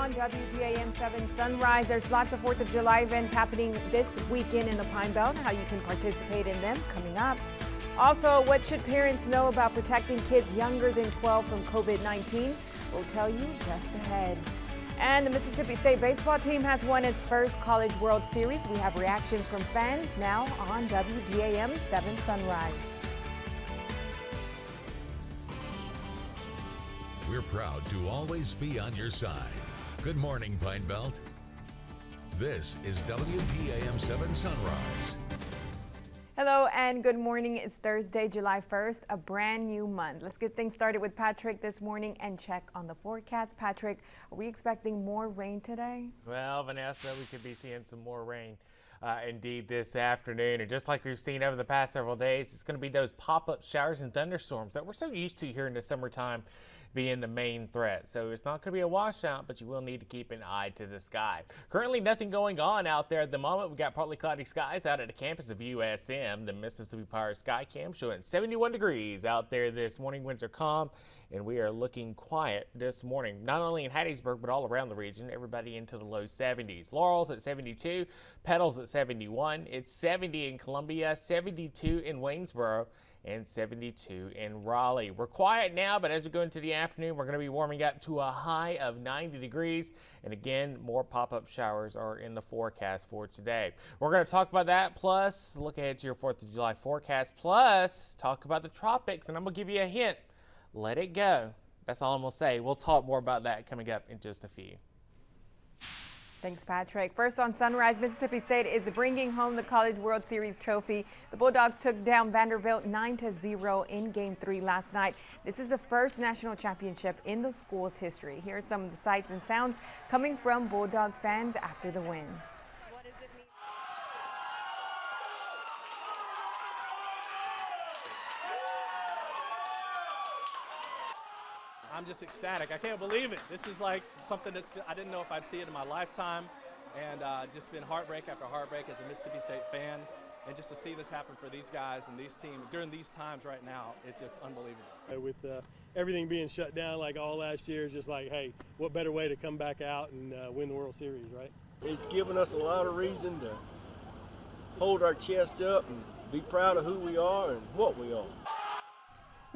on WDAM 7 Sunrise. There's lots of 4th of July events happening this weekend in the Pine Belt, how you can participate in them coming up. Also, what should parents know about protecting kids younger than 12 from COVID-19? We'll tell you just ahead. And the Mississippi State baseball team has won its first College World Series. We have reactions from fans now on WDAM 7 Sunrise. We're proud to always be on your side. Good morning, Pine Belt. This is WDAM 7 Sunrise. Hello and good morning. It's Thursday, July 1st, a brand new month. Let's get things started with Patrick this morning and check on the forecast. Patrick, are we expecting more rain today? Well, Vanessa, we could be seeing some more rain indeed this afternoon. And just like we've seen over the past several days, it's going to be those pop-up showers and thunderstorms that we're so used to here in the summertime being the main threat. So it's not going to be a washout, but you will need to keep an eye to the sky. Currently nothing going on out there at the moment. We got partly cloudy skies out at the campus of USM. The Mississippi Power Sky Cam showing 71 degrees out there this morning. Winds are calm and we are looking quiet this morning, not only in Hattiesburg, but all around the region. Everybody into the low 70s. Laurel's at 72, Petals at 71. It's 70 in Columbia, 72 in Waynesboro, and 72 in Raleigh. We're quiet now, but as we go into the afternoon, we're going to be warming up to a high of 90 degrees. And again, more pop-up showers are in the forecast for today. We're going to talk about that, plus look ahead to your 4th of July forecast, plus talk about the tropics, and I'm going to give you a hint. Let it go. That's all I'm going to say. We'll talk more about that coming up in just a few. Thanks, Patrick. First on Sunrise, Mississippi State is bringing home the College World Series trophy. The Bulldogs took down Vanderbilt 9-0 in Game 3 last night. This is the first national championship in the school's history. Here are some of the sights and sounds coming from Bulldog fans after the win. What does it mean? I'm just ecstatic. I can't believe it. This is like something I didn't know if I'd see it in my lifetime, and just been heartbreak after heartbreak as a Mississippi State fan, and just to see this happen for these guys and these teams during these times right now, it's just unbelievable. With everything being shut down like all last year, it's just like, hey, what better way to come back out and win the World Series, right? It's given us a lot of reason to hold our chest up and be proud of who we are and what we are.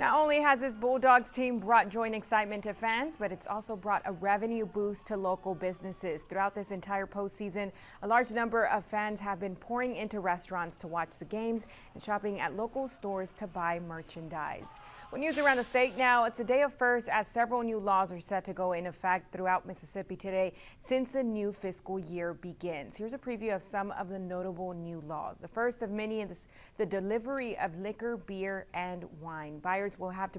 Not only has this Bulldogs team brought joy and excitement to fans, but it's also brought a revenue boost to local businesses. Throughout this entire postseason, a large number of fans have been pouring into restaurants to watch the games and shopping at local stores to buy merchandise. Well, news around the state now, it's a day of firsts as several new laws are set to go in effect throughout Mississippi today since the new fiscal year begins. Here's a preview of some of the notable new laws. The first of many is the delivery of liquor, beer, and wine. Buyers will have to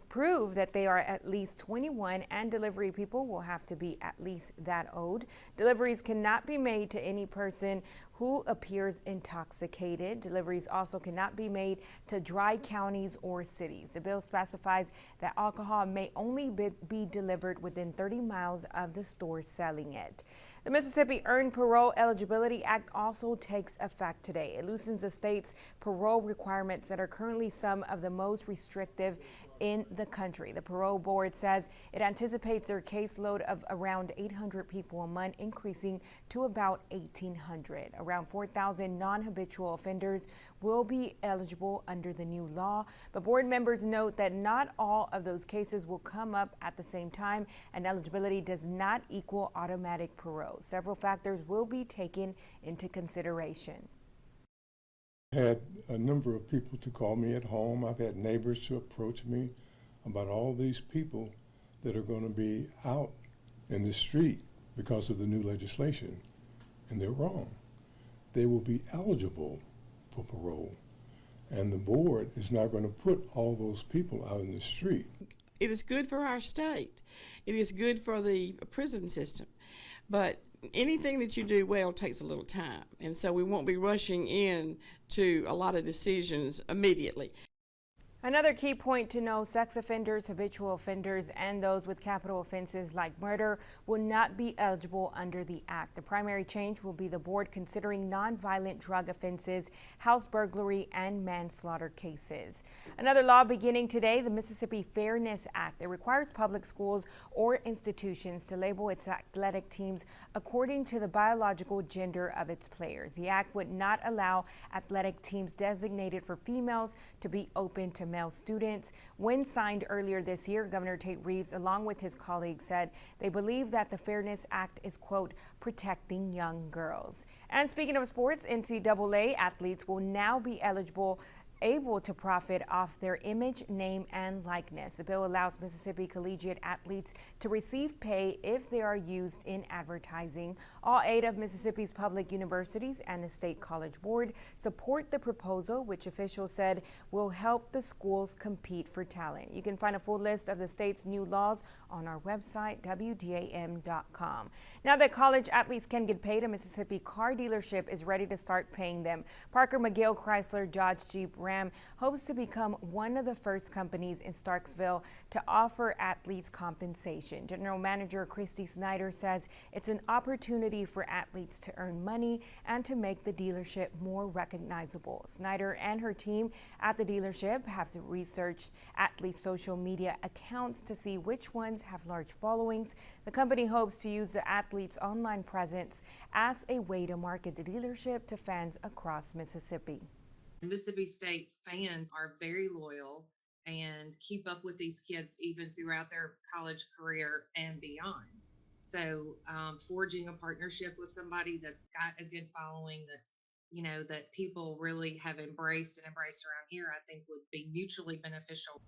prove that they are at least 21, and delivery people will have to be at least that old. Deliveries cannot be made to any person who appears intoxicated. Deliveries also cannot be made to dry counties or cities. The bill specifies that alcohol may only be delivered within 30 miles of the store selling it. The Mississippi Earned Parole Eligibility Act also takes effect today. It loosens the state's parole requirements that are currently some of the most restrictive in the country. The parole board says it anticipates their caseload of around 800 people a month, increasing to about 1,800. Around 4,000 non-habitual offenders will be eligible under the new law, but board members note that not all of those cases will come up at the same time, and eligibility does not equal automatic parole. Several factors will be taken into consideration. Had a number of people to call me at home. I've had neighbors to approach me about all these people that are going to be out in the street because of the new legislation, and they're wrong. They will be eligible for parole, and the board is not going to put all those people out in the street. It is good for our state. It is good for the prison system, but anything that you do well takes a little time, and so we won't be rushing in to a lot of decisions immediately. Another key point to know, sex offenders, habitual offenders, and those with capital offenses like murder will not be eligible under the act. The primary change will be the board considering nonviolent drug offenses, house burglary, and manslaughter cases. Another law beginning today, the Mississippi Fairness Act. It requires public schools or institutions to label its athletic teams according to the biological gender of its players. The act would not allow athletic teams designated for females to be open to male students. When signed earlier this year, Governor Tate Reeves, along with his colleagues, said they believe that the Fairness Act is, quote, protecting young girls. And speaking of sports, NCAA athletes will now be able to profit off their image, name, and likeness. The bill allows Mississippi collegiate athletes to receive pay if they are used in advertising. All 8 of Mississippi's public universities and the State College Board support the proposal, which officials said will help the schools compete for talent. You can find a full list of the state's new laws on our website, WDAM.com. Now that college athletes can get paid, a Mississippi car dealership is ready to start paying them. Parker McGill Chrysler Dodge Jeep Ram hopes to become one of the first companies in Starksville to offer athletes compensation. General Manager Christy Snyder says it's an opportunity for athletes to earn money and to make the dealership more recognizable. Snyder and her team at the dealership have researched athletes' social media accounts to see which ones have large followings. The company hopes to use the athletes' online presence as a way to market the dealership to fans across Mississippi. Mississippi State fans are very loyal and keep up with these kids even throughout their college career and beyond. So forging a partnership with somebody that's got a good following that people really have embraced around here, I think would be mutually beneficial.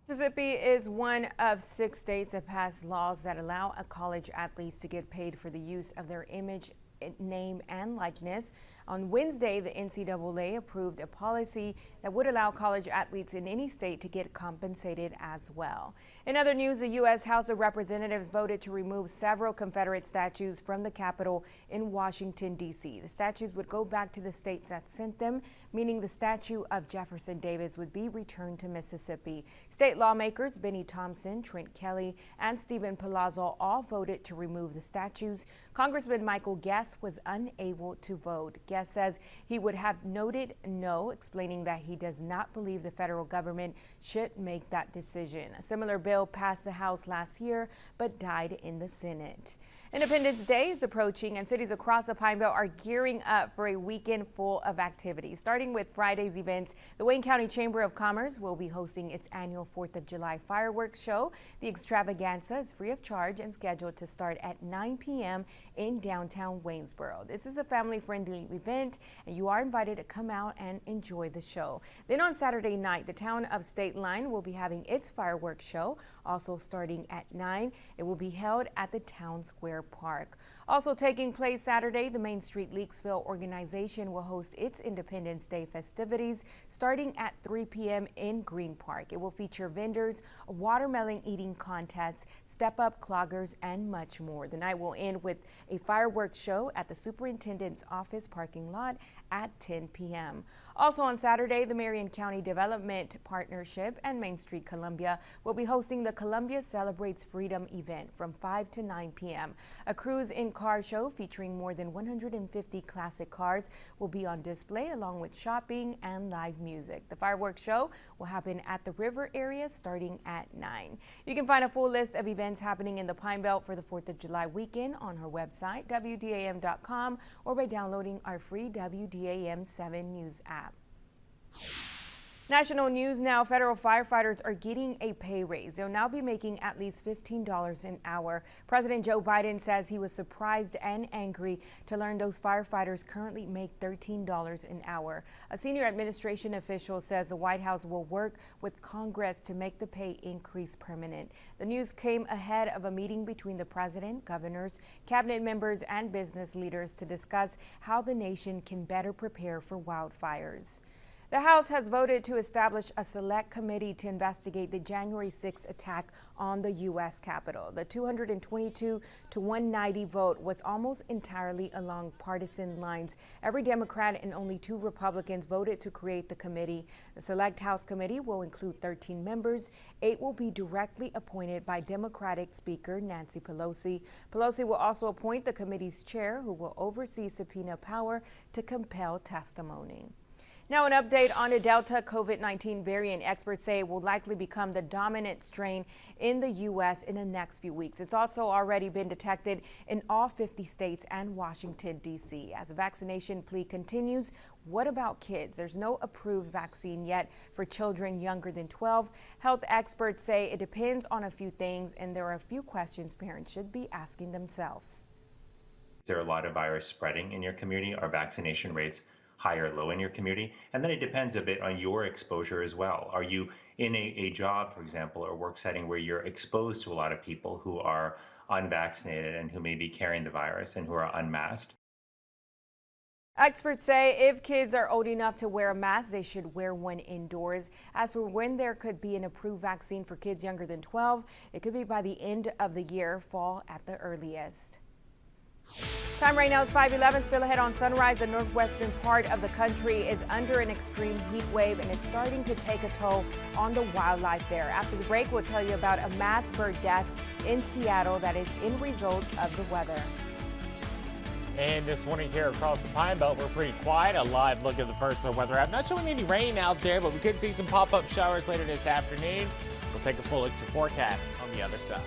Mississippi is one of 6 states that pass laws that allow college athletes to get paid for the use of their image, name, and likeness. On Wednesday, the NCAA approved a policy that would allow college athletes in any state to get compensated as well. In other news, the U.S. House of Representatives voted to remove several Confederate statues from the Capitol in Washington, D.C. The statues would go back to the states that sent them, meaning the statue of Jefferson Davis would be returned to Mississippi. State lawmakers Benny Thompson, Trent Kelly, and Stephen Palazzo all voted to remove the statues. Congressman Michael Guest was unable to vote. Guest says he would have noted no, explaining that he does not believe the federal government should make that decision. A similar bill passed the House last year but died in the Senate. Independence Day is approaching, and cities across the Pine Belt are gearing up for a weekend full of activities. Starting with Friday's events, the Wayne County Chamber of Commerce will be hosting its annual 4th of July fireworks show. The extravaganza is free of charge and scheduled to start at 9 p.m. in downtown Waynesboro. This is a family-friendly event, and you are invited to come out and enjoy the show. Then on Saturday night, the town of State Line will be having its fireworks show, also starting at 9. It will be held at the Town Square Park. Also taking place Saturday, the Main Street Leakesville organization will host its Independence Day festivities starting at 3 p.m. in Green Park. It will feature vendors, a watermelon eating contest, step-up cloggers, and much more. The night will end with a fireworks show at the superintendent's office parking lot at 10 p.m. Also on Saturday, the Marion County Development Partnership and Main Street Columbia will be hosting the Columbia Celebrates Freedom event from 5 to 9 p.m. A cruise in car show featuring more than 150 classic cars will be on display, along with shopping and live music. The fireworks show will happen at the river area starting at 9. You can find a full list of events happening in the Pine Belt for the 4th of July weekend on her website, WDAM.com, or by downloading our free WDAM 7 News app. National news now, federal firefighters are getting a pay raise. They'll now be making at least $15 an hour. President Joe Biden says he was surprised and angry to learn those firefighters currently make $13 an hour. A senior administration official says the White House will work with Congress to make the pay increase permanent. The news came ahead of a meeting between the president, governors, cabinet members, and business leaders to discuss how the nation can better prepare for wildfires. The House has voted to establish a select committee to investigate the January 6th attack on the U.S. Capitol. The 222 to 190 vote was almost entirely along partisan lines. Every Democrat and only 2 Republicans voted to create the committee. The Select House Committee will include 13 members. 8 will be directly appointed by Democratic Speaker Nancy Pelosi. Pelosi will also appoint the committee's chair, who will oversee subpoena power to compel testimony. Now, an update on a Delta COVID-19 variant. Experts say it will likely become the dominant strain in the U.S. in the next few weeks. It's also already been detected in all 50 states and Washington, D.C. As the vaccination plea continues, what about kids? There's no approved vaccine yet for children younger than 12. Health experts say it depends on a few things, and there are a few questions parents should be asking themselves. Is there a lot of virus spreading in your community? Are vaccination rates high or low in your community? And then it depends a bit on your exposure as well. Are you in a job, for example, or work setting where you're exposed to a lot of people who are unvaccinated and who may be carrying the virus and who are unmasked? Experts say if kids are old enough to wear a mask, they should wear one indoors. As for when there could be an approved vaccine for kids younger than 12, it could be by the end of the year, fall at the earliest. Time right now is 5:11. Still ahead on Sunrise. The northwestern part of the country is under an extreme heat wave, and it's starting to take a toll on the wildlife there. After the break, we'll tell you about a mass bird death in Seattle that is in result of the weather. And this morning here across the Pine Belt, we're pretty quiet. A live look at the first weather app. Not showing any rain out there, but we could see some pop-up showers later this afternoon. We'll take a full look at your forecast on the other side.